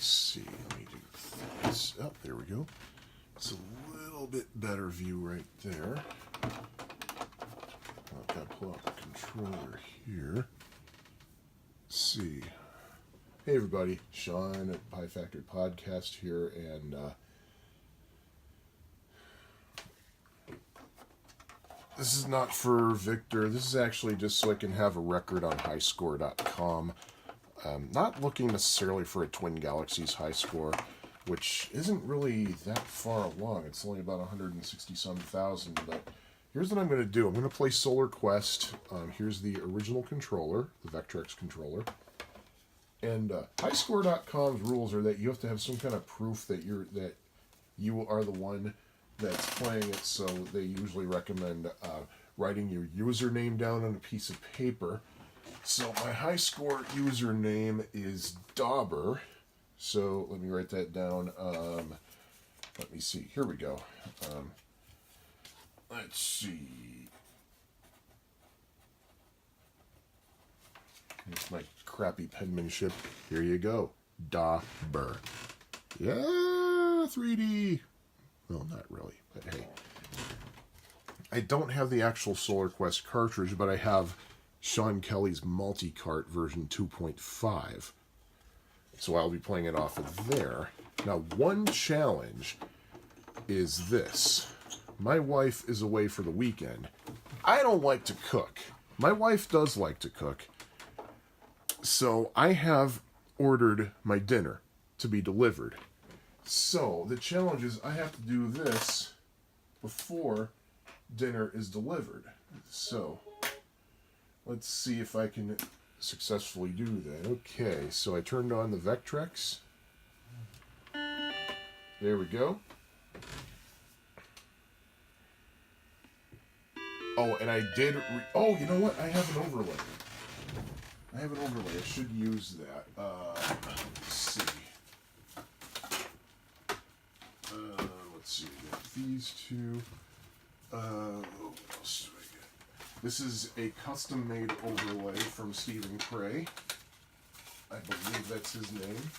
see. Let me do this. Oh, there we go. It's a little bit better view right there. I've got to pull out the controller here. Let's see. Hey everybody, Sean at Pi Factory Podcast here, and this is not for Victor. This is actually just so I can have a record on highscore.com. Not looking necessarily for a Twin Galaxies high score, which isn't really that far along. It's only about 160-some thousand, but here's what I'm going to do. I'm going to play Solar Quest. Here's the original controller, the Vectrex controller. And highscore.com's rules are that you have to have some kind of proof that you are the one that's playing it, so they usually recommend writing your username down on a piece of paper. So my high score username is Dauber. So let me write that down. Let me see. Here we go. Let's see. Here's my crappy penmanship. Here you go. Dauber. Yeah, 3D. Well, not really, but hey. I don't have the actual Solar Quest cartridge, but I have Sean Kelly's Multi-Cart version 2.5. So I'll be playing it off of there. Now, one challenge is this. My wife is away for the weekend. I don't like to cook. My wife does like to cook. So I have ordered my dinner to be delivered. So the challenge is I have to do this before dinner is delivered. So let's see if I can successfully do that. Okay, so I turned on the Vectrex. There we go. Oh, and I did... oh, you know what? I have an overlay. I should use that. Let's see. Let's see. I got these two. What else do I get? This is a custom-made overlay from Stephen Cray. I believe that's his name.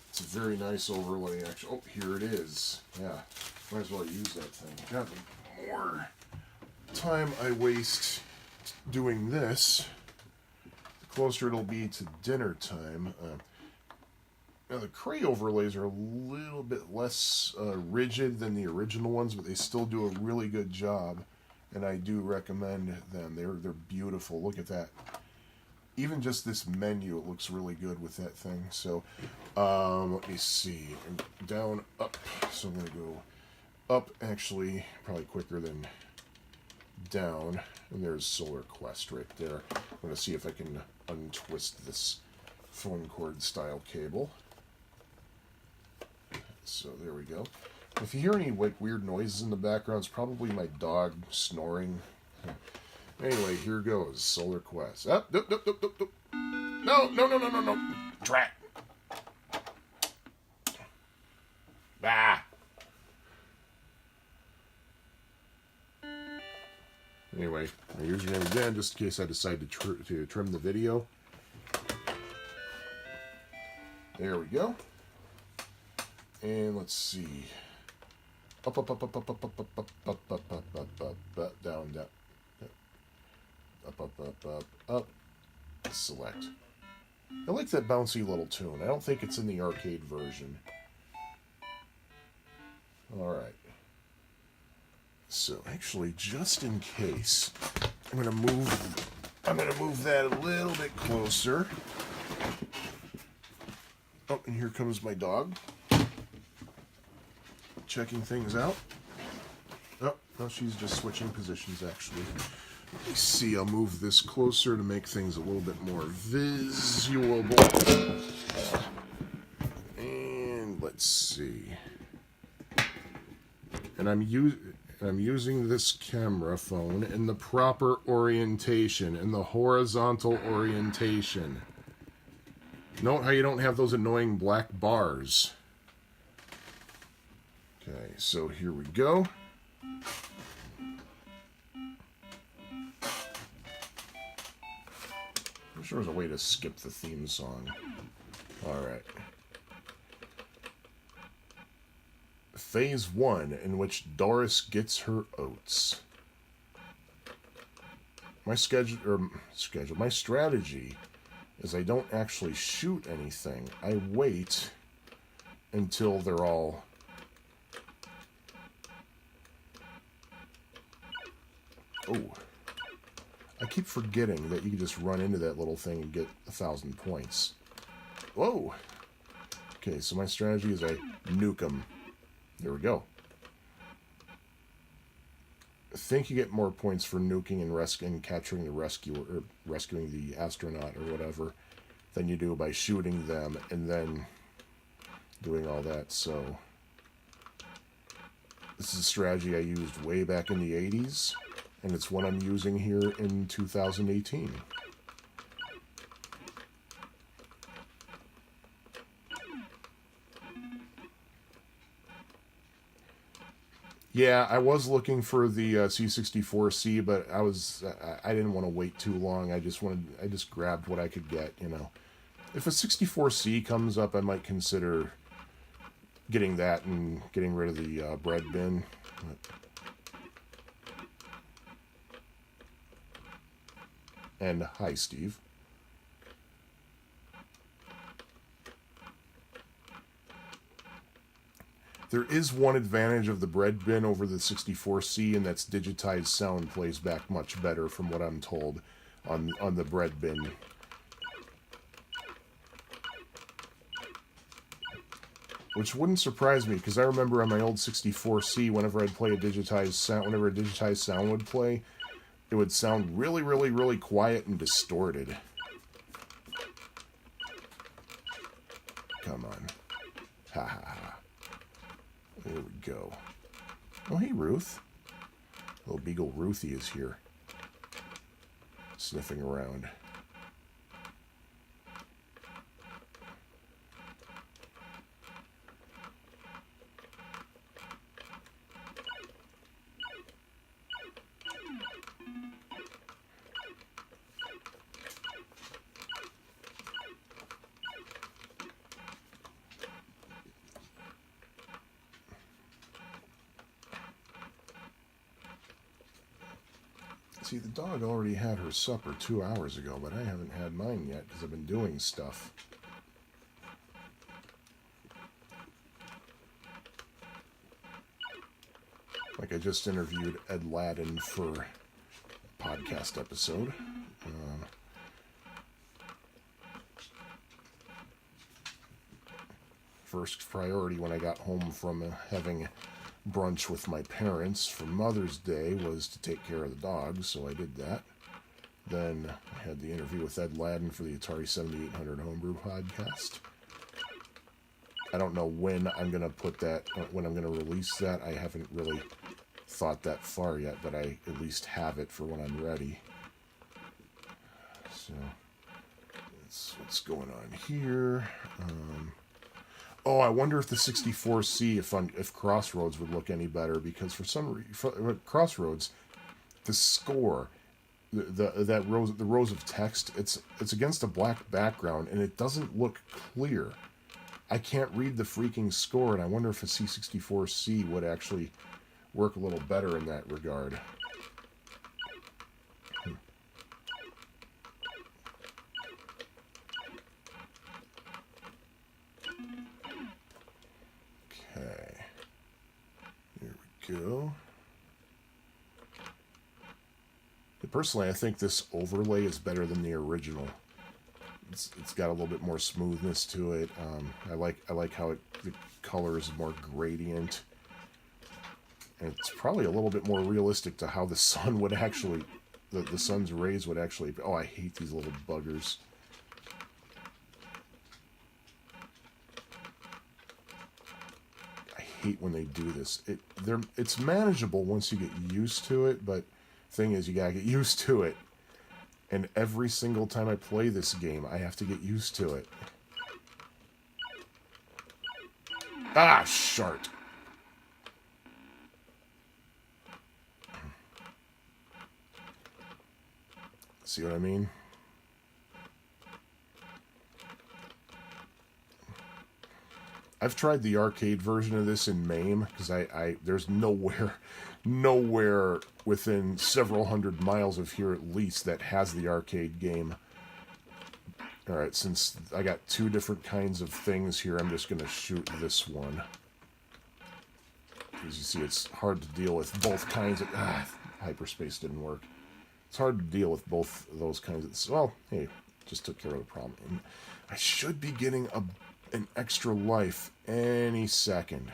It's a very nice overlay, actually. Oh, here it is. Yeah, might as well use that thing. God, the more time I waste doing this, the closer it'll be to dinner time. Now, the Cray overlays are a little bit less rigid than the original ones, but they still do a really good job, and I do recommend them. They're beautiful. Look at that. Even just this menu, it looks really good with that thing. So, let me see. Down, up. So I'm going to go up, actually, probably quicker than down. And there's Solar Quest right there. I'm going to see if I can untwist this phone cord style cable. So there we go. If you hear any like weird noises in the background, it's probably my dog snoring. Anyway, here goes Solar Quest. Up, No. Drat. Ah. Anyway, my username again, just in case I decide to trim the video. There we go. And let's see. Up, down. Up. Select. I like that bouncy little tune. I don't think it's in the arcade version. Alright. So, actually, just in case, I'm gonna move that a little bit closer. Oh, and here comes my dog. Checking things out. Oh, no, she's just switching positions, actually. Let me see, I'll move this closer to make things a little bit more visual. And let's see. And I'm using this camera phone in the proper orientation, in the horizontal orientation. Note how you don't have those annoying black bars. Okay, so here we go. wish there was a way to skip the theme song. Alright. Phase 1, in which Doris gets her oats. My my strategy is I don't actually shoot anything. I wait until they're all... Oh. I keep forgetting that you can just run into that little thing and get 1,000 points. Whoa! Okay, so my strategy is I nuke them. There we go. I think you get more points for nuking and capturing the rescuer, or rescuing the astronaut or whatever, than you do by shooting them and then doing all that. So this is a strategy I used way back in the 80s, and it's one I'm using here in 2018. Yeah, I was looking for the C64C, but I didn't want to wait too long. I just grabbed what I could get, you know. If a 64C comes up, I might consider getting that and getting rid of the bread bin. And hi, Steve. There is one advantage of the bread bin over the 64C, and that's digitized sound plays back much better from what I'm told on the bread bin. Which wouldn't surprise me, because I remember on my old 64C, whenever I'd play a digitized sound would play, it would sound really, really, really quiet and distorted. Come on. Ha ha ha. There we go. Oh, hey, Ruth. Little Beagle Ruthie is here. Sniffing around. See, the dog already had her supper 2 hours ago, but I haven't had mine yet because I've been doing stuff. Like I just interviewed Ed Ladden for a podcast episode. First priority when I got home from having brunch with my parents for Mother's Day was to take care of the dogs, so I did that. Then I had the interview with Ed Ladden for the Atari 7800 Homebrew podcast. I don't know when I'm going to put that, when I'm going to release that. I haven't really thought that far yet, but I at least have it for when I'm ready. So that's what's going on here. Oh, I wonder if the 64C, if Crossroads would look any better, because for some reason, Crossroads, the score, the rows of text, it's against a black background and it doesn't look clear. I can't read the freaking score, and I wonder if a C64C would actually work a little better in that regard. Okay. Here we go. Personally, I think this overlay is better than the original. It's got a little bit more smoothness to it. I like how the color is more gradient, and it's probably a little bit more realistic to how the sun would actually, the sun's rays would actually. Oh, I hate these little buggers. I hate when they do this. It's manageable once you get used to it, but thing is, you gotta get used to it. And every single time I play this game, I have to get used to it. Ah, shart. See what I mean? I've tried the arcade version of this in MAME, because there's nowhere within several hundred miles of here at least that has the arcade game. Alright, since I got two different kinds of things here, I'm just going to shoot this one. As you see, it's hard to deal with both kinds of... hyperspace didn't work. It's hard to deal with both those kinds of... Well, hey, just took care of the problem. And I should be getting an extra life any second.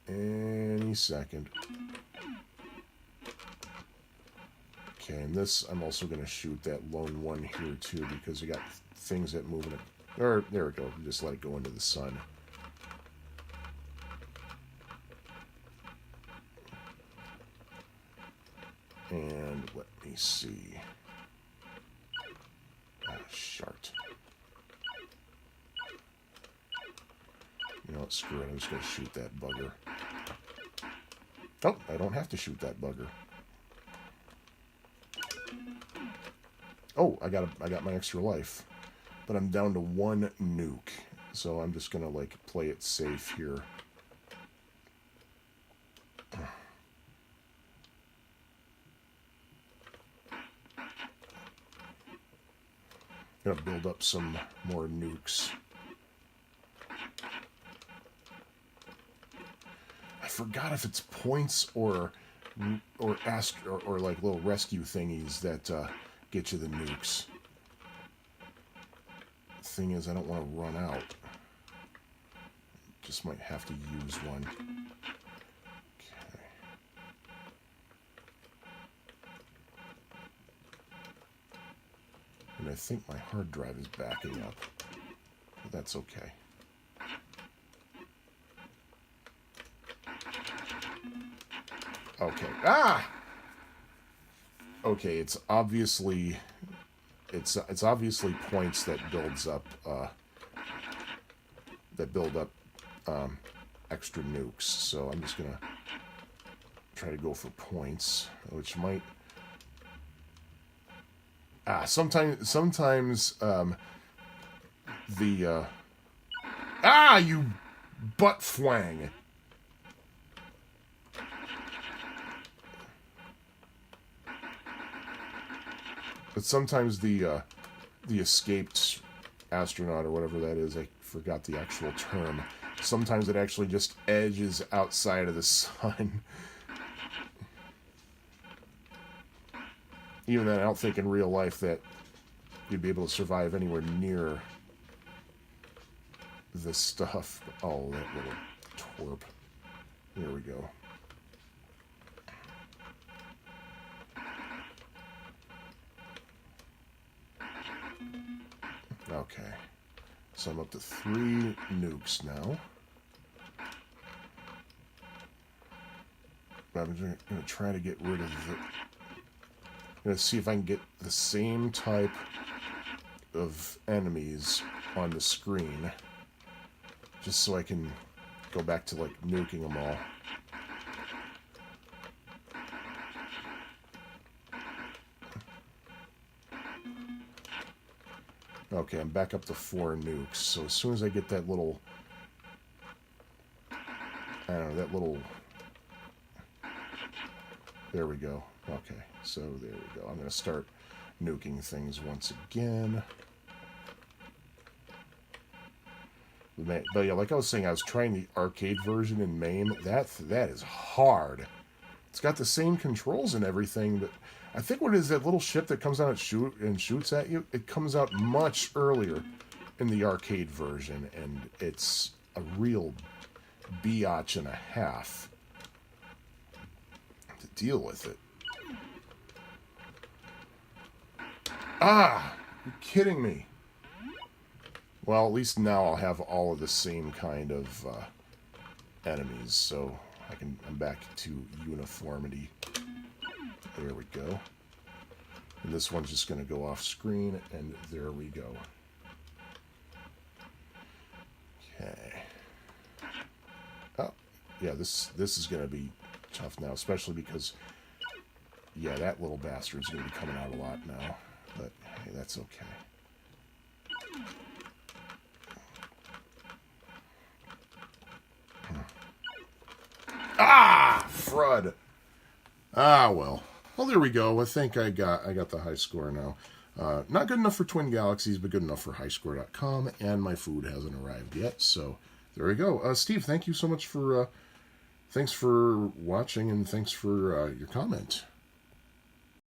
Any second. Okay, and this, I'm also going to shoot that lone one here, too, because we got things that move in it. Or, there we go. Just let it go into the sun. And let me see. Shart. You know what? Screw it. I'm just going to shoot that bugger. Oh, I don't have to shoot that bugger. Oh, I got my extra life. But I'm down to one nuke. So I'm just going to, like, play it safe here. Gonna build up some more nukes. I forgot if it's points or like little rescue thingies that get you the nukes. Thing is, I don't want to run out. Just might have to use one. Okay. And I think my hard drive is backing up. But that's okay. Okay. Ah! Okay, it's obviously points that builds up extra nukes. So I'm just gonna try to go for points, which might sometimes the you butt flang. But sometimes the escaped astronaut or whatever that is, I forgot the actual term. Sometimes it actually just edges outside of the sun. Even then, I don't think in real life that you'd be able to survive anywhere near this stuff. Oh, that little twerp. There we go. Okay. So I'm up to 3 nukes now. I'm going to try to get rid of the... I'm going to see if I can get the same type of enemies on the screen. Just so I can go back to, like, nuking them all. Okay, I'm back up to 4 nukes. So as soon as I get that little... I don't know, that little... There we go. Okay, so there we go. I'm going to start nuking things once again. But yeah, like I was saying, I was trying the arcade version in MAME. That is hard. It's got the same controls and everything, but I think what it is, that little ship that comes out and shoots at you, it comes out much earlier in the arcade version, and it's a real biatch and a half to deal with it. Ah! You're kidding me. Well, at least now I'll have all of the same kind of enemies, so I'm back to uniformity. There we go. And this one's just going to go off screen, and there we go. Okay. Oh, yeah, this is going to be tough now, especially because, yeah, that little bastard's going to be coming out a lot now. But, hey, that's okay. Ah, Frud. Ah, well. Well, there we go. I think I got the high score now. Not good enough for Twin Galaxies, but good enough for highscore.com, and my food hasn't arrived yet. So there we go. Steve, thank you so much for thanks for watching, and thanks for your comment.